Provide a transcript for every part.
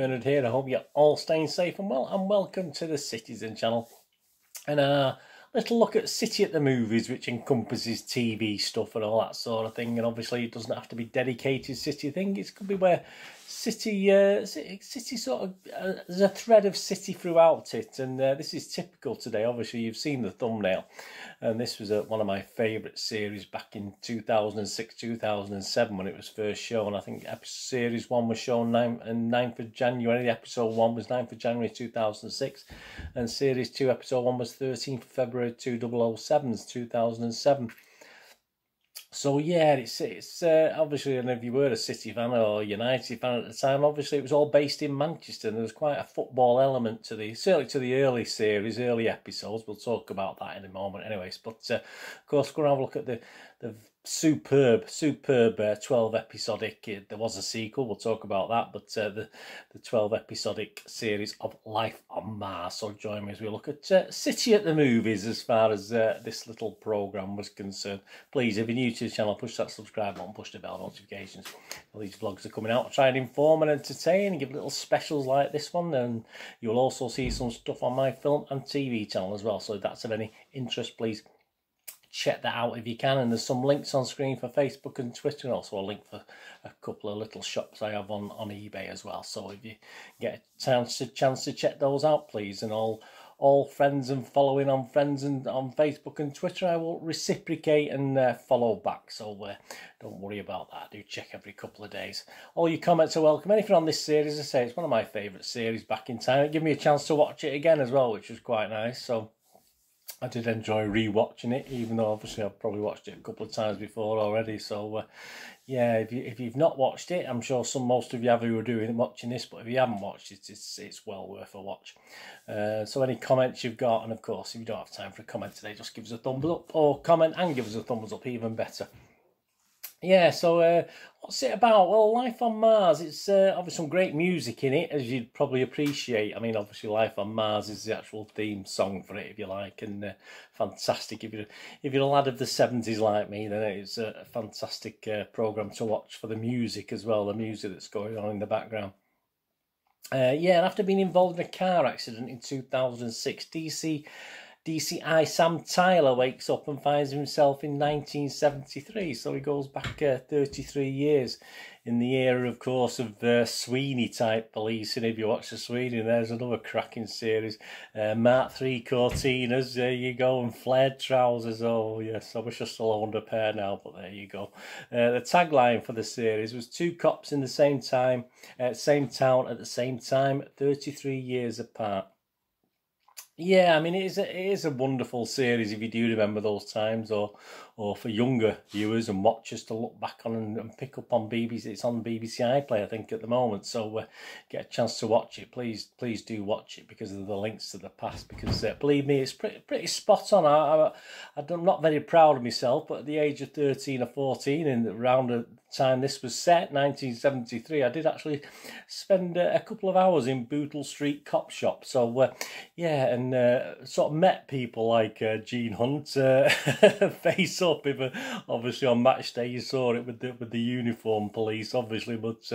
Bernard here. I hope you're all staying safe and well, and welcome to the Citizen channel. And a little look at City at the Movies, which encompasses TV stuff and all that sort of thing. And obviously it doesn't have to be dedicated City thing. It could be where City sort of, there's a thread of City throughout it. And this is typical today. Obviously you've seen the thumbnail. And this was one of my favourite series back in 2006, 2007 when it was first shown. I think series 1 was shown 9th of January. Episode 1 was 9th of January 2006. And series 2, episode 1 was 13th of February 2007. So yeah, it's obviously, and if you were a City fan or United fan at the time, obviously it was all based in Manchester, and there was quite a football element to certainly to the early series, early episodes. We'll talk about that in a moment, anyways. But of course, we're going to have a look at the superb 12 episodic. There was a sequel. We'll talk about that, but the 12 episodic series of Life on Mars. So join me as we look at City at the Movies as far as this little program was concerned. Please, if you're new to the channel, push that subscribe button, push the bell notifications. All these vlogs are coming out to try and inform and entertain and give little specials like this one, and you'll also see some stuff on my film and TV channel as well. So if that's of any interest, please check that out if you can. And there's some links on screen for Facebook and Twitter, and also a link for a couple of little shops I have on eBay as well. So if you get a chance to check those out, please. And all friends and following on friends and on Facebook and Twitter, I will reciprocate and follow back. So don't worry about that. I do check every couple of days. All your comments are welcome. Anything on this series, I say, it's one of my favourite series back in time. It gave me a chance to watch it again as well, which was quite nice. So I did enjoy re-watching it, even though obviously I've probably watched it a couple of times before already. So yeah, if you've not watched it, I'm sure most of you have who are watching this, but if you haven't watched it, it's well worth a watch. So any comments you've got, and of course if you don't have time for a comment today, just give us a thumbs up, or comment and give us a thumbs up, even better. Yeah, so what's it about? Well, Life on Mars, it's obviously some great music in it, as you'd probably appreciate. I mean, obviously Life on Mars is the actual theme song for it, if you like, and fantastic. If you're a lad of the 70s like me, then it's a fantastic programme to watch for the music as well, the music that's going on in the background. Yeah, and after being involved in a car accident in 2006, DCI Sam Tyler wakes up and finds himself in 1973, so he goes back 33 years in the era, of course, of Sweeney type police. And if you watch the Sweeney, there's another cracking series. Mark III Cortinas, there you go, and flared trousers. Oh yes, I wish I still owned a pair now, but there you go. The tagline for the series was 2 cops in the same town at the same time, 33 years apart. Yeah, I mean, it is a wonderful series if you do remember those times, or for younger viewers and watchers to look back on and pick up on BBC. It's on BBC iPlayer, I think, at the moment. So get a chance to watch it. Please do watch it because of the links to the past. Because believe me, it's pretty spot on. I'm not very proud of myself, but at the age of 13 or 14, and around the time this was set, 1973, I did actually spend a couple of hours in Bootle Street Cop Shop. So yeah, and sort of met people like Gene Hunt face up. If obviously on match day you saw it with the uniform police, obviously, but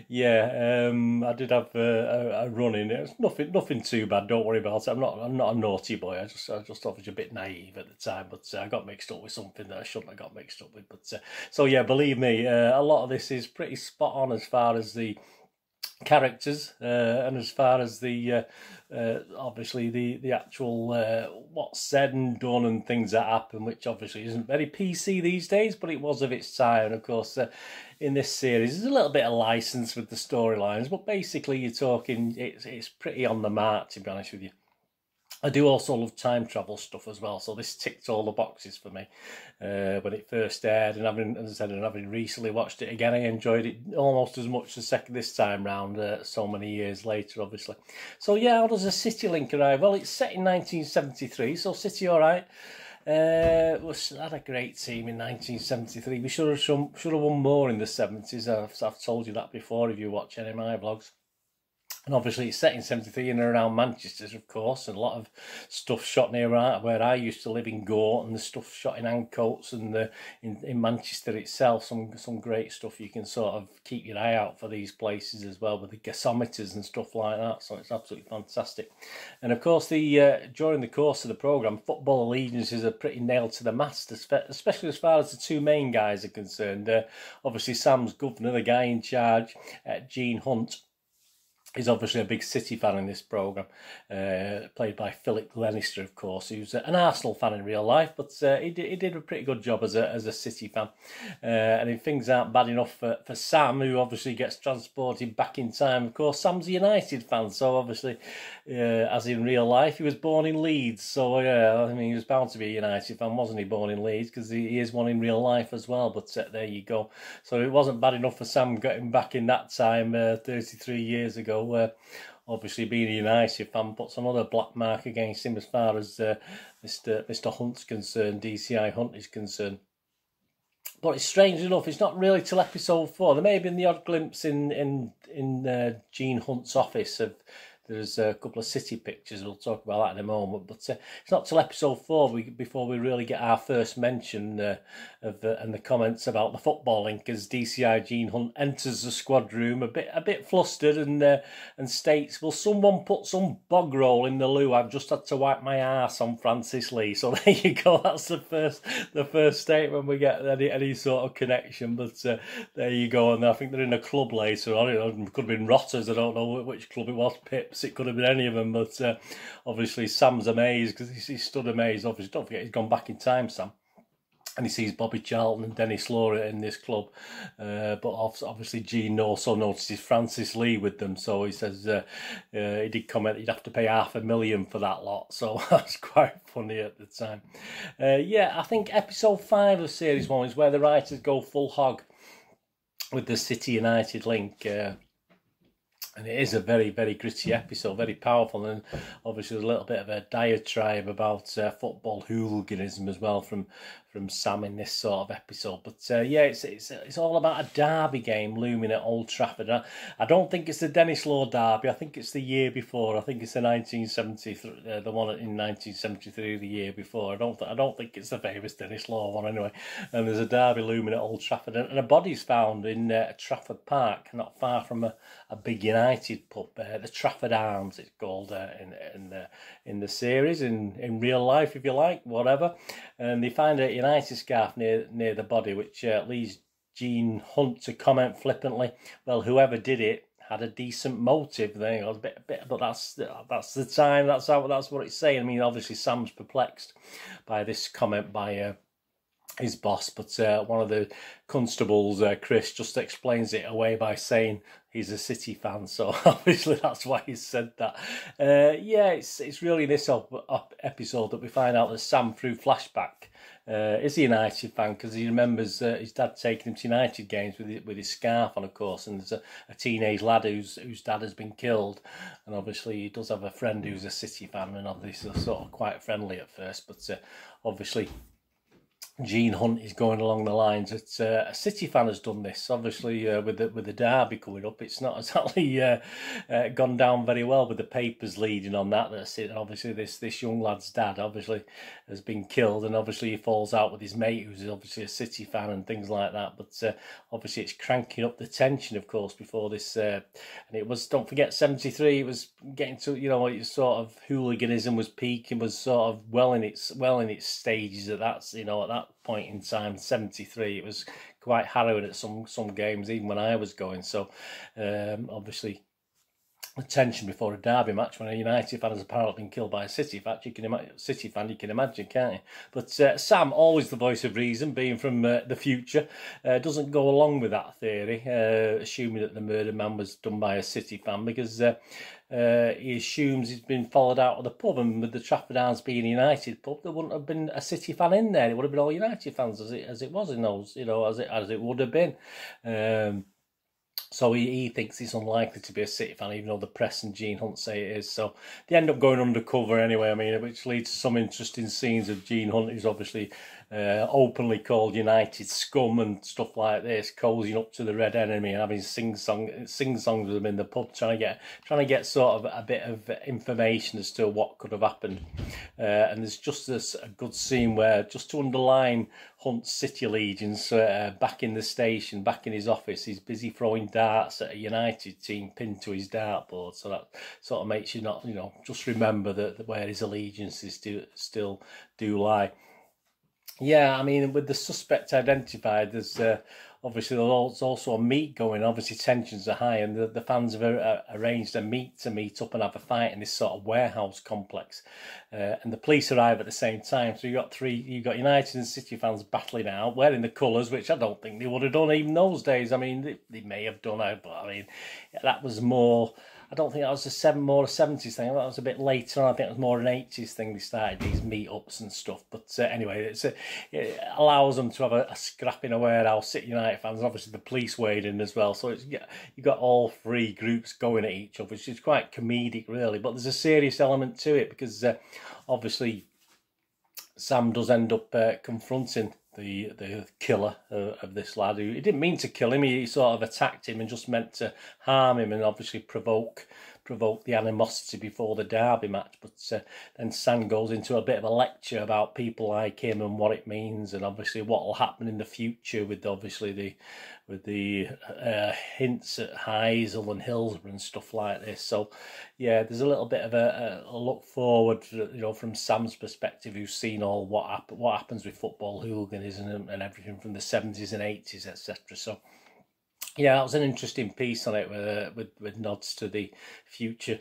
yeah, I did have a run in. It was nothing too bad. Don't worry about it. I'm not a naughty boy. I just obviously a bit naive at the time, but I got mixed up with something that I shouldn't have got mixed up with. But so yeah, believe me, a lot of this is pretty spot on as far as the characters and as far as the obviously the actual what's said and done and things that happen, which obviously isn't very PC these days, but it was of its time. And of course in this series there's a little bit of license with the storylines, but basically you're talking it's pretty on the mark, to be honest with you. I do also love time travel stuff as well, so this ticked all the boxes for me when it first aired. And having recently watched it again, I enjoyed it almost as much this time round, so many years later, obviously. So yeah, how does a City link arrive? Well, it's set in 1973, so City, all right. Had a great team in 1973. We should have won more in the 70s. I've told you that before if you watch any of my vlogs. And obviously it's set in 73 in and around Manchester, of course, and a lot of stuff shot near where I used to live in Gore, and the stuff shot in Ancoats and in Manchester itself. Some great stuff. You can sort of keep your eye out for these places as well, with the gasometers and stuff like that. So it's absolutely fantastic. And of course, during the course of the programme, football allegiances are pretty nailed to the mast, especially as far as the two main guys are concerned. Obviously, Sam's governor, the guy in charge, Gene Hunt, is obviously a big City fan in this programme, played by Philip Glenister, of course, who's an Arsenal fan in real life, but he did a pretty good job as a City fan. And if things aren't bad enough for Sam, who obviously gets transported back in time, of course, Sam's a United fan, so obviously, as in real life, he was born in Leeds, so I mean, he was bound to be a United fan, wasn't he, born in Leeds, because he is one in real life as well, but there you go. So it wasn't bad enough for Sam getting back in that time, 33 years ago. Obviously, being a United fan puts another black mark against him as far as Mr. Hunt's concerned, DCI Hunt is concerned. But it's strange enough, it's not really till episode 4. There may have been the odd glimpse in Gene Hunt's office of. There's a couple of City pictures, we'll talk about that in a moment, but it's not till episode 4 before we really get our first mention and the comments about the footballing, as DCI Gene Hunt enters the squad room a bit flustered and states, "Will someone put some bog roll in the loo? I've just had to wipe my arse on Francis Lee." So there you go. That's the first statement we get any sort of connection. But there you go. And I think they're in a club later on. It could have been Rotters. I don't know which club it was. Pips. It could have been any of them. But obviously Sam's amazed, because he's stood amazed. Obviously, don't forget, he's gone back in time, Sam. And he sees Bobby Charlton and Dennis Law in this club. But obviously Gene also notices Francis Lee with them. So he says, he did comment he'd have to pay $500,000 for that lot. So that's quite funny at the time. Yeah, I think episode 5 of series 1 is where the writers go full hog with the City United link. And it is a very, very gritty episode, very powerful, and obviously a little bit of a diatribe about football hooliganism as well from Sam in this sort of episode. But yeah, it's all about a derby game looming at Old Trafford. I don't think it's the Dennis Law derby. I think it's the year before. I think it's the 1973, the one in 1973, the year before. I don't think it's the famous Dennis Law one anyway. And there's a derby looming at Old Trafford, and a body's found in Trafford Park, not far from a big United pub, the Trafford Arms, it's called in the series, in real life, if you like, whatever. And they find a United scarf near the body, which leads Gene Hunt to comment flippantly, "Well, whoever did it had a decent motive." There you go, but that's the time. That's what it's saying. I mean, obviously Sam's perplexed by this comment by his boss, but one of the constables, Chris, just explains it away by saying he's a City fan, so obviously that's why he said that. Yeah, it's really this episode that we find out that Sam, through flashback, is a United fan, because he remembers his dad taking him to United games with his scarf on, of course, and there's a teenage lad whose dad has been killed, and obviously he does have a friend who's a City fan, and obviously they're sort of quite friendly at first, but obviously Gene Hunt is going along the lines that a City fan has done this. Obviously, with the derby coming up, it's not exactly gone down very well with the papers leading on that. And obviously, this young lad's dad obviously has been killed, and obviously he falls out with his mate, who's obviously a City fan, and things like that. But obviously, it's cranking up the tension, of course, before this. And it was, don't forget, 73. It was getting to, it was sort of hooliganism was peaking, was sort of well in its stages at that point in time. 73, it was quite harrowing at some games, even when I was going. So obviously the tension before a derby match when a United fan has apparently been killed by a City fan, you can imagine, can't you? But Sam, always the voice of reason, being from the future, doesn't go along with that theory, assuming that the murder man was done by a City fan, because he assumes he's been followed out of the pub, and with the Trafford Arms being a United pub, there wouldn't have been a City fan in there. It would have been all United fans, as it was in those, as it would have been. So he thinks it's unlikely to be a City fan, even though the press and Gene Hunt say it is. So they end up going undercover anyway, I mean, which leads to some interesting scenes of Gene Hunt, who's obviously openly called United scum and stuff like this, cozying up to the Red Enemy and having sing-songs with them in the pub, trying to get sort of a bit of information as to what could have happened. And there's just a good scene where, just to underline Hunt's City allegiance, back in the station, back in his office, he's busy throwing darts at a United team pinned to his dartboard. So that sort of makes you not, just remember that where his allegiances still do lie. Yeah, I mean, with the suspect identified, there's obviously there's also a meet going. Obviously, tensions are high, and the fans have arranged a meet up and have a fight in this sort of warehouse complex. And the police arrive at the same time. So you got United and City fans battling out, wearing the colours, which I don't think they would have done even those days. I mean, they may have done it, but I mean, that was more. I don't think that was more a 70s thing. That was a bit later on. I think it was more an 80s thing. They started these meetups and stuff. But anyway, it allows them to have a scrap in a warehouse. City United fans, and obviously the police weighed in as well. So you got all three groups going at each other, which is quite comedic, really. But there's a serious element to it because obviously Sam does end up confronting the killer of this lad, who he didn't mean to kill him. He sort of attacked him and just meant to harm him and obviously provoke the animosity before the derby match. But then Sam goes into a bit of a lecture about people like him and what it means, and obviously what will happen in the future with obviously the hints at Heysel and Hillsborough and stuff like this. So yeah, there's a little bit of a look forward, from Sam's perspective, who's seen all what happens with football hooliganism and everything from the 70s and 80s, etc. So yeah, that was an interesting piece on it with nods to the future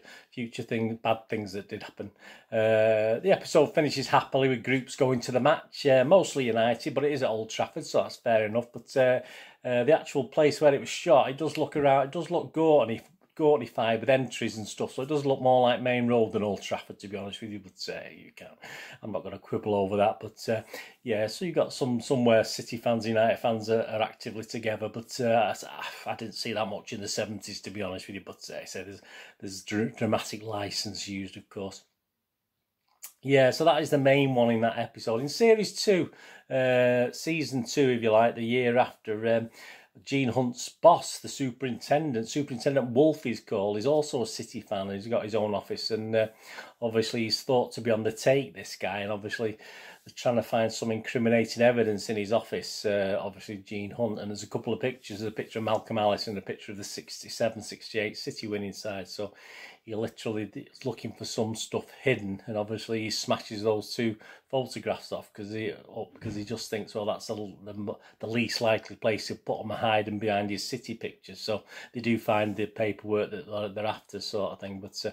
bad things that did happen. The episode finishes happily with groups going to the match, mostly United, but it is at Old Trafford, so that's fair enough. But the actual place where it was shot, it does look Gortnified with entries and stuff, so it does look more like Main Road than Old Trafford, to be honest with you. But I'm not going to quibble over that. But yeah, so you got somewhere City fans, United fans are actively together. But I didn't see that much in the 70s, to be honest with you. But I say there's dramatic license used, of course. Yeah, so that is the main one in that episode. In Series 2, Season 2, if you like, the year after, Gene Hunt's boss, the Superintendent Wolf he's called, is also a City fan. He's got his own office, and obviously he's thought to be on the take, this guy, and obviously they're trying to find some incriminating evidence in his office, obviously Gene Hunt, and there's a couple of pictures. There's a picture of Malcolm Ellis and a picture of the 67-68 City winning side, so he literally is looking for some stuff hidden, and obviously he smashes those two photographs off because he just thinks, well, that's the least likely place to put them hiding behind his City pictures. So they do find the paperwork that they're after, sort of thing. But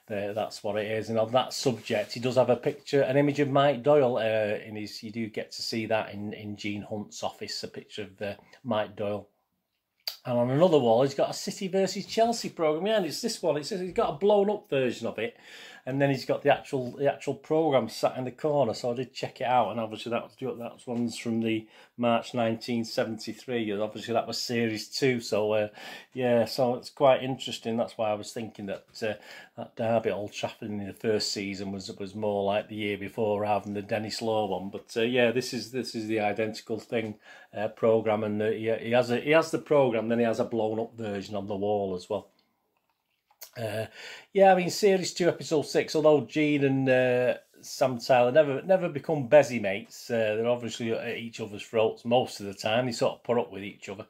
that's what it is. And on that subject, he does have an image of Mike Doyle in his. You do get to see that in Gene Hunt's office, a picture of Mike Doyle. And on another wall, he's got a City versus Chelsea programme. Yeah, and it's this one. It says he's got a blown-up version of it, and then he's got the actual programme sat in the corner. So I did check it out, and obviously that one's from the March 1973. And obviously that was Series 2. So yeah, so it's quite interesting. That's why I was thinking that that derby at Old Trafford in the first season was more like the year before rather than the Dennis Law one. But yeah, this is the identical thing programme, and he has the programme. Then he has a blown-up version on the wall as well. Yeah, I mean, Series 2, Episode 6, although Gene and Sam Tyler never become busy mates, they're obviously at each other's throats most of the time. They sort of put up with each other.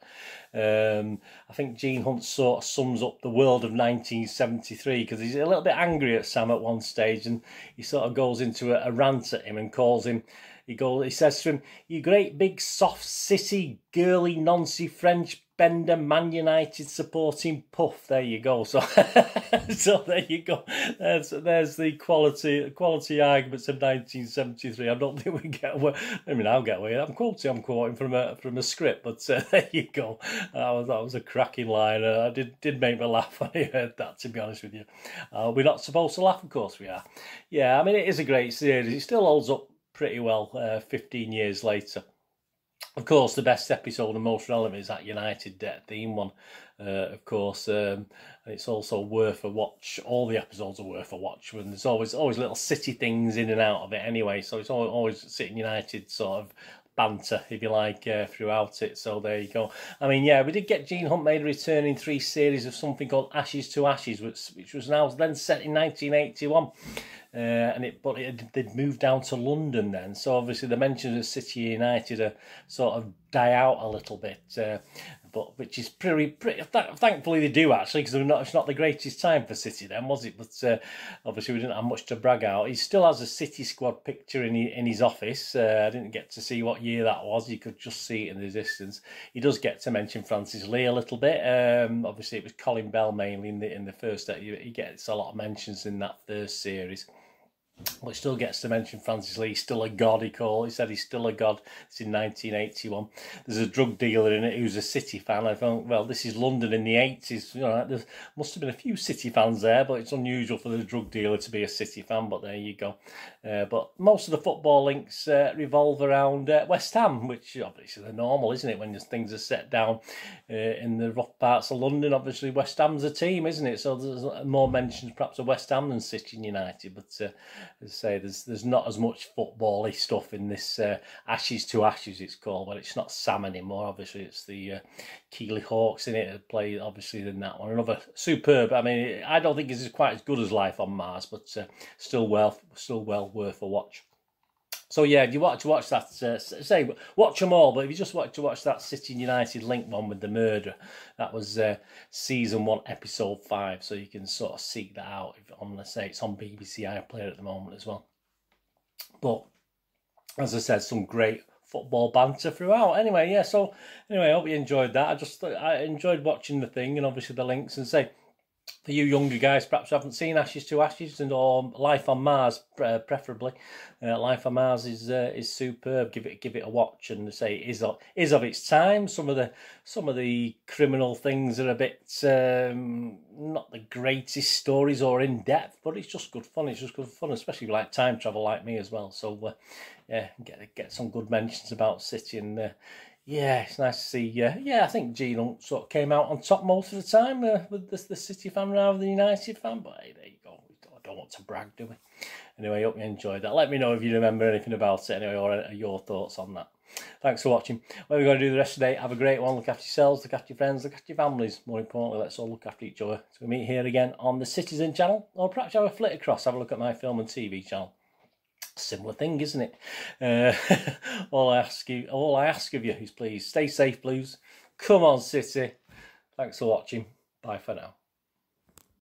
I think Gene Hunt sort of sums up the world of 1973 because he's a little bit angry at Sam at one stage, and he sort of goes into a rant at him and calls him. He says to him, "You great big soft city girly noncy French bender Man United supporting puff." There you go. So so there you go. There's the quality arguments of 1973. I don't think we get away. I mean, I'll get away. I'm quoting from a script, but there you go. That was a cracking line. Did make me laugh when I heard that, to be honest with you. We're not supposed to laugh, of course we are. Yeah, I mean, it is a great series. It still holds up pretty well 15 years later. Of course, the best episode and most relevant is that United theme one. of course, and it's also worth a watch. All the episodes are worth a watch, and there's always little City things in and out of it anyway, so it's always City United sort of banter, if you like, throughout it. So there you go. I mean, yeah, we did get Gene Hunt made a return in 3 series of something called Ashes to Ashes, which was now then set in 1981. They'd moved down to London then, so obviously the mentions of City United are sort of die out a little bit, but which is pretty thankfully they do, actually, because it's not the greatest time for City then, was it? But obviously we didn't have much to brag out. He still has a City squad picture in his office. I didn't get to see what year that was. You could just see it in the distance. He does get to mention Francis Lee a little bit. Obviously it was Colin Bell mainly in the first. He gets a lot of mentions in that first series. But still gets to mention Francis Lee. He's still a god, he said he's still a god. It's in 1981. There's a drug dealer in it who's a City fan. I thought, well, this is London in the 80s. You know, there must have been a few City fans there, but it's unusual for the drug dealer to be a City fan, but there you go. But most of the football links revolve around West Ham, which obviously they're normal, isn't it, when things are set down in the rough parts of London. Obviously West Ham's a team, isn't it? So there's more mentions perhaps of West Ham than City United, but as I say, there's not as much football-y stuff in this Ashes to Ashes, it's called. Well, it's not Sam anymore, obviously. It's the Keighley Hawks in it that play, obviously, in that one. Another superb. I mean, I don't think it's quite as good as Life on Mars, but still well worth a watch. So yeah, if you want to watch that, say watch them all, but if you just want to watch that City United link one with the murder, that was season 1, episode 5. So you can sort of seek that out. Let's say it's on BBC iPlayer at the moment as well. But as I said, some great football banter throughout. Anyway, yeah. So anyway, I hope you enjoyed that. I enjoyed watching the thing and obviously the links, and say, for you younger guys, perhaps haven't seen Ashes to Ashes or Life on Mars, preferably. Life on Mars is superb. Give it a watch, and say it is of its time. Some of the criminal things are a bit not the greatest stories or in depth, but it's just good fun. It's just good fun, especially if you like time travel like me as well. So yeah, get some good mentions about City, and yeah, it's nice to see. Yeah, I think Gene Hunt sort of came out on top most of the time with the City fan rather than the United fan. But hey, there you go. I don't want to brag, do we? Anyway, I hope you enjoyed that. Let me know if you remember anything about it anyway, or your thoughts on that. Thanks for watching. What we're going to do the rest of the day, have a great one. Look after yourselves, look after your friends, look after your families. More importantly, let's all look after each other. So we meet here again on the Citizen channel, or perhaps have a flit across, have a look at my film and TV channel. Similar thing, isn't it? All I ask of you is please stay safe, Blues. Come on, City. Thanks for watching. Bye for now.